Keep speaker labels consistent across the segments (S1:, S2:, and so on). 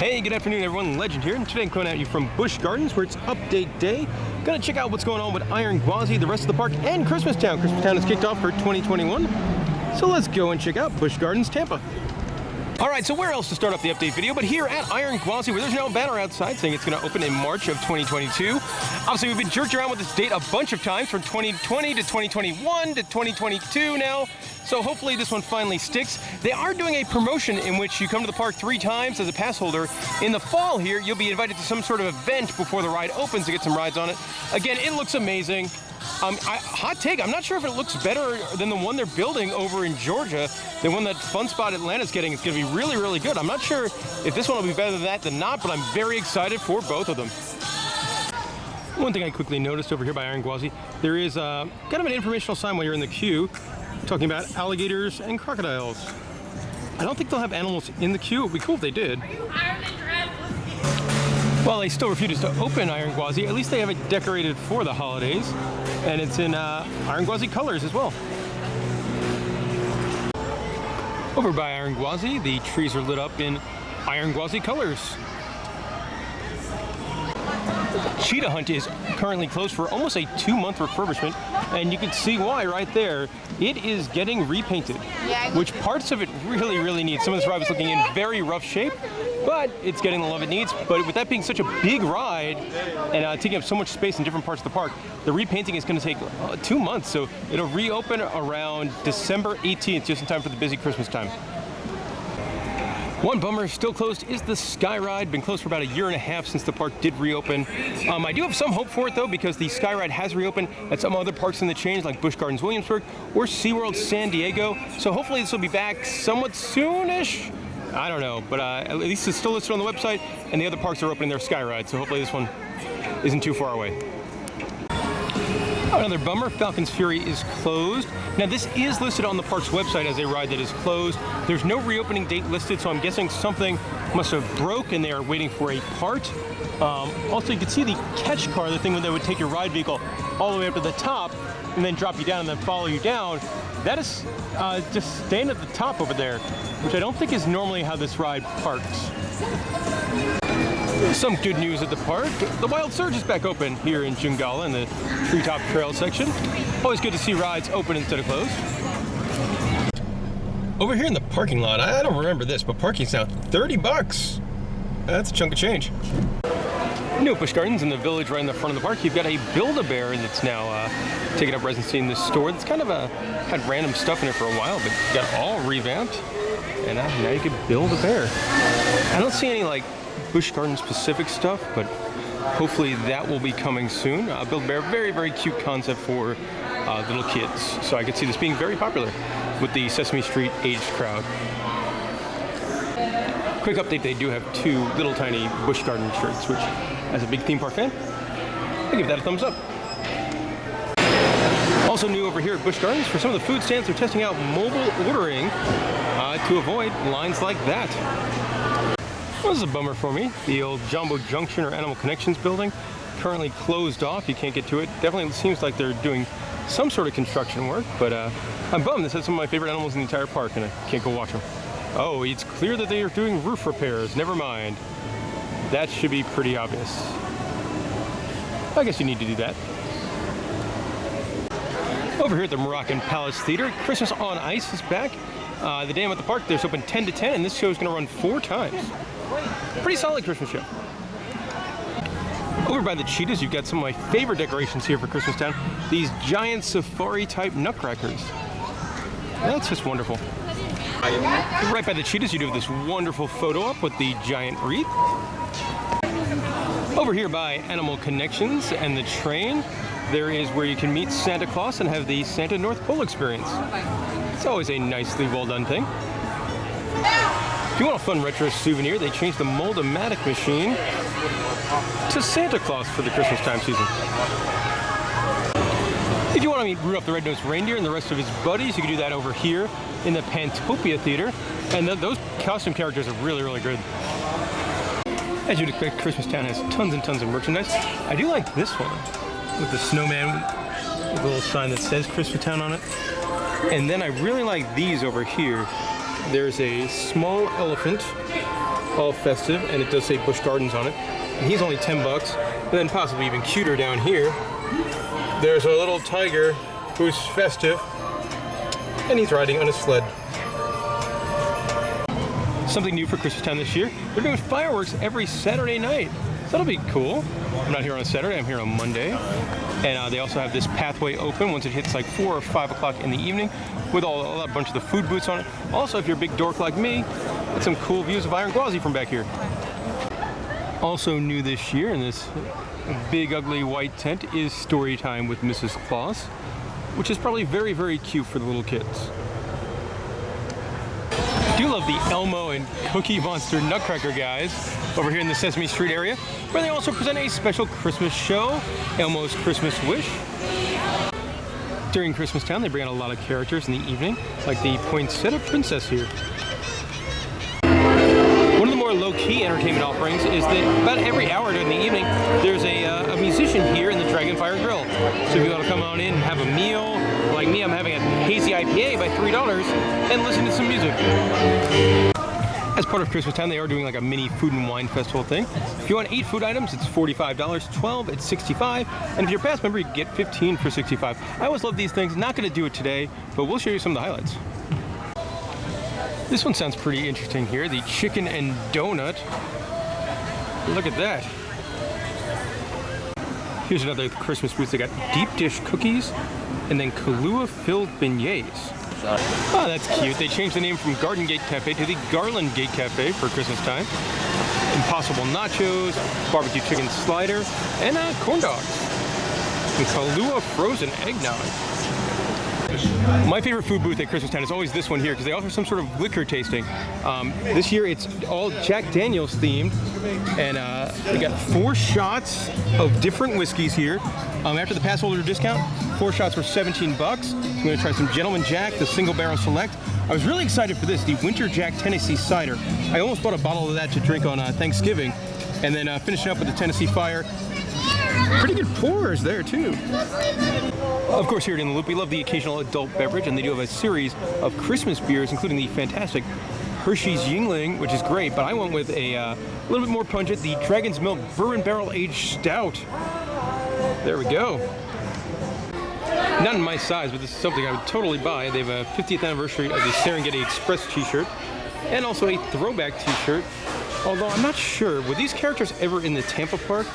S1: Hey, good afternoon everyone, Legend here, and today I'm coming at you from Busch Gardens where it's update day. Gonna check out what's going on with Iron Gwazi, the rest of the park, and Christmas Town. Christmas Town is kicked off for 2021, so let's go and check out Busch Gardens, Tampa. Alright, so where else to start off the update video but here at Iron Gwazi, where there's now a banner outside saying it's going to open in March of 2022. Obviously, we've been jerked around with this date a bunch of times, from 2020 to 2021 to 2022 now, so hopefully this one finally sticks. They are doing a promotion in which you come to the park 3 times as a pass holder. In the fall here, you'll be invited to some sort of event before the ride opens to get some rides on it. Again, it looks amazing. Hot take, I'm not sure if it looks better than the one they're building over in Georgia. The one that Fun Spot Atlanta's getting is going to be really, really good. I'm not sure if this one will be better than that than not, but I'm very excited for both of them. One thing I quickly noticed over here by Iron Gwazi, there is kind of an informational sign while you're in the queue talking about alligators and crocodiles. I don't think they'll have animals in the queue. It would be cool if they did. Well, they still refuse to open Iron Gwazi. At least they have it decorated for the holidays, and it's in Iron Gwazi colors as well. Over by Iron Gwazi, the trees are lit up in Iron Gwazi colors. Cheetah Hunt is currently closed for almost a 2-month refurbishment, and you can see why right there. It is getting repainted, which parts of it really, really need. Some of this ride was looking in very rough shape, but it's getting the love it needs. But with that being such a big ride and taking up so much space in different parts of the park, the repainting is going to take 2 months, so it'll reopen around December 18th, just in time for the busy Christmas time. One bummer still closed is the Sky Ride. Been closed for about 1.5 years since the park did reopen. I do have some hope for it though, because the Sky Ride has reopened at some other parks in the chain, like Busch Gardens Williamsburg or SeaWorld San Diego. So hopefully this will be back somewhat soonish. I don't know, but at least it's still listed on the website, and the other parks are opening their Sky Ride, so hopefully this one isn't too far away. Another bummer, Falcon's Fury is closed. Now this is listed on the park's website as a ride that is closed. There's no reopening date listed, so I'm guessing something must have broke and they are waiting for a part. Also, you can see the catch car, the thing that would take your ride vehicle all the way up to the top and then drop you down and then follow you down. That is just staying at the top over there, which I don't think is normally how this ride parks. Some good news at the park. The Wild Surge is back open here in Jungala in the Treetop Trail section. Always good to see rides open instead of closed. Over here in the parking lot, I don't remember this, but parking's now 30 bucks. That's a chunk of change. New Busch Gardens in the village right in the front of the park, you've got a Build-A-Bear that's now taking up residency in this store. That's kind of had random stuff in it for a while, but got all revamped. And now you can build a bear. I don't see any like Busch Gardens specific stuff, but hopefully that will be coming soon. Build-A-Bear, very, very cute concept for little kids. So I could see this being very popular with the Sesame Street aged crowd. Quick update, they do have 2 little tiny Busch Garden shirts, which, as a big theme park fan, I give that a thumbs up. Also new over here at Busch Gardens, for some of the food stands, they're testing out mobile ordering to avoid lines like that. Well, this is a bummer for me. The old Jumbo Junction or Animal Connections building, currently closed off. You can't get to it. Definitely seems like they're doing some sort of construction work, but I'm bummed. This has some of my favorite animals in the entire park, and I can't go watch them. Oh, it's clear that they are doing roof repairs. Never mind. That should be pretty obvious. I guess you need to do that. Over here at the Moroccan Palace Theater, Christmas on Ice is back. The day I'm at the park, there's open 10 to 10, and this show is going to run 4 times. Pretty solid Christmas show. Over by the cheetahs, you've got some of my favorite decorations here for Christmas Town. These giant safari-type nutcrackers. That's just wonderful. Right by the cheetahs, you do have this wonderful photo op with the giant wreath. Over here by Animal Connections and the train, there is where you can meet Santa Claus and have the Santa North Pole experience. It's always a nicely well done thing. If you want a fun retro souvenir, they changed the Mold-O-Matic machine to Santa Claus for the Christmas time season. If you want to meet Rudolph the Red-Nosed Reindeer and the rest of his buddies, you can do that over here in the Pantopia Theater. And those costume characters are really, really good. As you'd expect, Christmas Town has tons and tons of merchandise. I do like this one with the snowman with a little sign that says Christmas Town on it. And then I really like these over here. There's a small elephant all festive, and it does say Busch Gardens on it. And he's only 10 bucks. And then possibly even cuter down here, there's a little tiger who's festive, and he's riding on a sled. Something new for Christmas time this year, they're doing fireworks every Saturday night. So that'll be cool. I'm not here on Saturday, I'm here on Monday. And they also have this pathway open once it hits like 4 or 5 o'clock in the evening with a bunch of the food booths on it. Also, if you're a big dork like me, get some cool views of Iron Gwazi from back here. Also new this year in this big ugly white tent is Story Time with Mrs. Claus, which is probably very, very cute for the little kids. I do love the Elmo and Cookie Monster Nutcracker guys over here in the Sesame Street area, where they also present a special Christmas show, Elmo's Christmas Wish. During Christmas time, they bring out a lot of characters in the evening, like the Poinsettia Princess here. One of the more low-key entertainment offerings is that about every hour during the evening, there's a musician here in the Dragonfire Grill. So if you want to come on in and have a meal, like me, I'm having a hazy IPA by $3 and listen to some music. As part of Christmas time, they are doing like a mini food and wine festival thing. If you want 8 food items, it's $45, 12 it's $65, and if you're a past member, you can get 15 for $65. I always love these things. Not going to do it today, but we'll show you some of the highlights. This one sounds pretty interesting here, the chicken and donut. Look at that. Here's another Christmas booth. They got deep dish cookies and then Kahlua-filled beignets. Oh, that's cute. They changed the name from Garden Gate Cafe to the Garland Gate Cafe for Christmas time. Impossible nachos, barbecue chicken slider, and corn dogs. And Kahlua frozen eggnog. My favorite food booth at Christmas time is always this one here because they offer some sort of liquor tasting. This year it's all Jack Daniels themed, and they got 4 shots of different whiskeys here. After the pass holder discount, 4 shots were 17 bucks. I'm going to try some Gentleman Jack, the single barrel select. I was really excited for this, the Winter Jack Tennessee Cider. I almost bought a bottle of that to drink on Thanksgiving, and then finishing up with the Tennessee Fire. Pretty good pours there too. Of course, here at In the Loop, we love the occasional adult beverage, and they do have a series of Christmas beers, including the fantastic Hershey's Yingling, which is great, but I went with a little bit more pungent, the Dragon's Milk Bourbon Barrel Aged Stout. There we go. Not in my size, but this is something I would totally buy. They have a 50th anniversary of the Serengeti Express t-shirt, and also a throwback t-shirt. Although I'm not sure, were these characters ever in the Tampa park?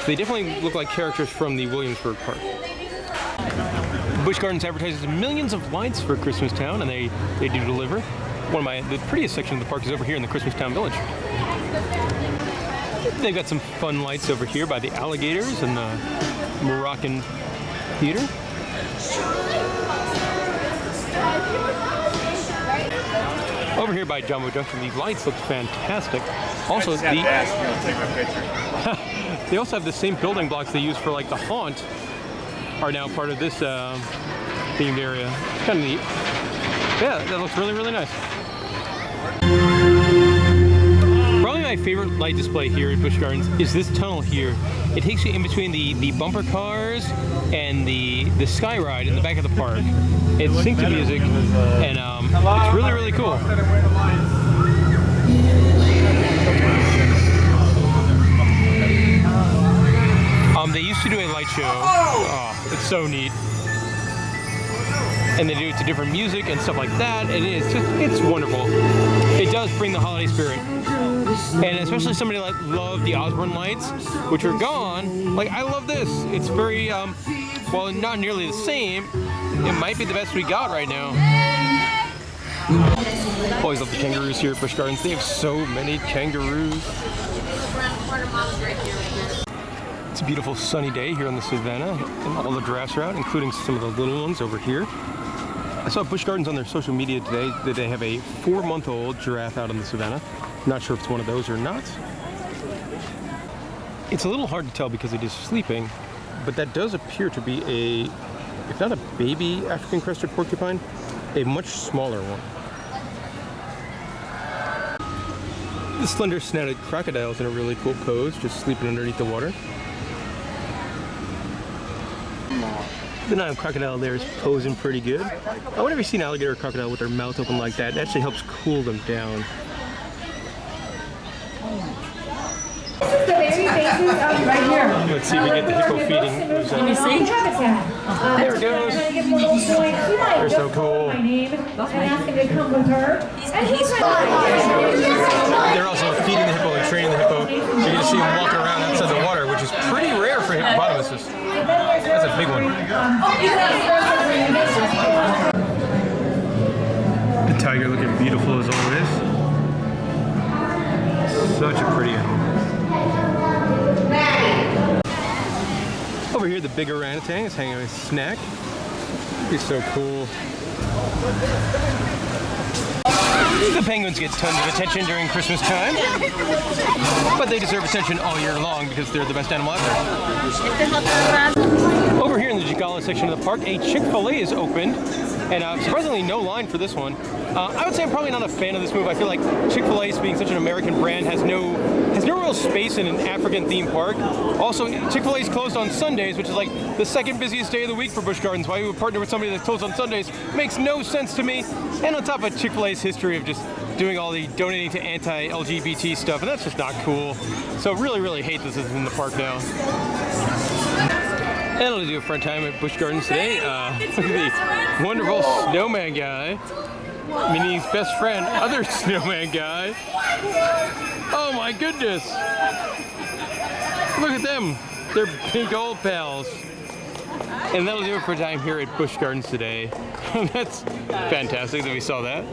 S1: They definitely look like characters from the Williamsburg park. Busch Gardens advertises millions of lights for Christmas Town, and they do deliver. The prettiest section of the park is over here in the Christmas Town Village. They've got some fun lights over here by the alligators and the Moroccan Theater. Over here by Jumbo Junction, the lights look fantastic. Also, they also have the same building blocks they use for like the Haunt are now part of this themed area. Kind of neat. Yeah, that looks really, really nice. Probably my favorite light display here at Busch Gardens is this tunnel here. It takes you in between the bumper cars and the sky ride in the back of the park. It syncs to music, and it's really, really cool. They used to do a light show. Oh, it's so neat. And they do it to different music and stuff like that. And it's wonderful. It does bring the holiday spirit. And especially somebody like loved the Osborne lights, which are gone. Like, I love this. It's very, well, not nearly the same. It might be the best we got right now. Always love the kangaroos here at Busch Gardens. They have so many kangaroos. It's a beautiful sunny day here on the Savannah, and all the giraffes are out, including some of the little ones over here. I saw Busch Gardens on their social media today that they have a 4-month-old giraffe out on the Savannah. Not sure if it's one of those or not. It's a little hard to tell because it is sleeping, but that does appear to be a, if not a baby African crested porcupine, a much smaller one. The slender snouted crocodile is in a really cool pose, just sleeping underneath the water. The Nile crocodile there is posing pretty good. Whenever you see an alligator or crocodile with their mouth open like that, it actually helps cool them down.
S2: The very basis of right here.
S1: Let's see if we get the hippo feeding.
S2: Let me see.
S1: There it goes. They're so cool.
S2: And ask him to come with her.
S1: They're also feeding the hippo and training the hippo. You're going to see him walk around outside the water, which is pretty rare for hippopotamuses. That's a big one. The tiger looking beautiful as always. Such a pretty animal. Over here, the big orangutan is hanging with a snack. He's so cool. The penguins get tons of attention during Christmas time, but they deserve attention all year long because they're the best animal out there. Over here in the Jigala section of the park, a Chick-fil-A is opened, and surprisingly no line for this one. I would say I'm probably not a fan of this move. I feel like Chick-fil-A, being such an American brand, has no real space in an African themed park. Also, Chick-fil-A is closed on Sundays, which is like the second busiest day of the week for Busch Gardens. Why we would partner with somebody that's closed on Sundays makes no sense to me. And on top of Chick-fil-A's history of just doing all the donating to anti-LGBT stuff, and that's just not cool. So really, really hate this is in the park now. And it'll do it for our time at Busch Gardens today. Look at the wonderful snowman guy. Minnie's best friend, other snowman guy. Oh my goodness! Look at them. They're big old pals. And that'll do it for time here at Busch Gardens today. That's fantastic that we saw that.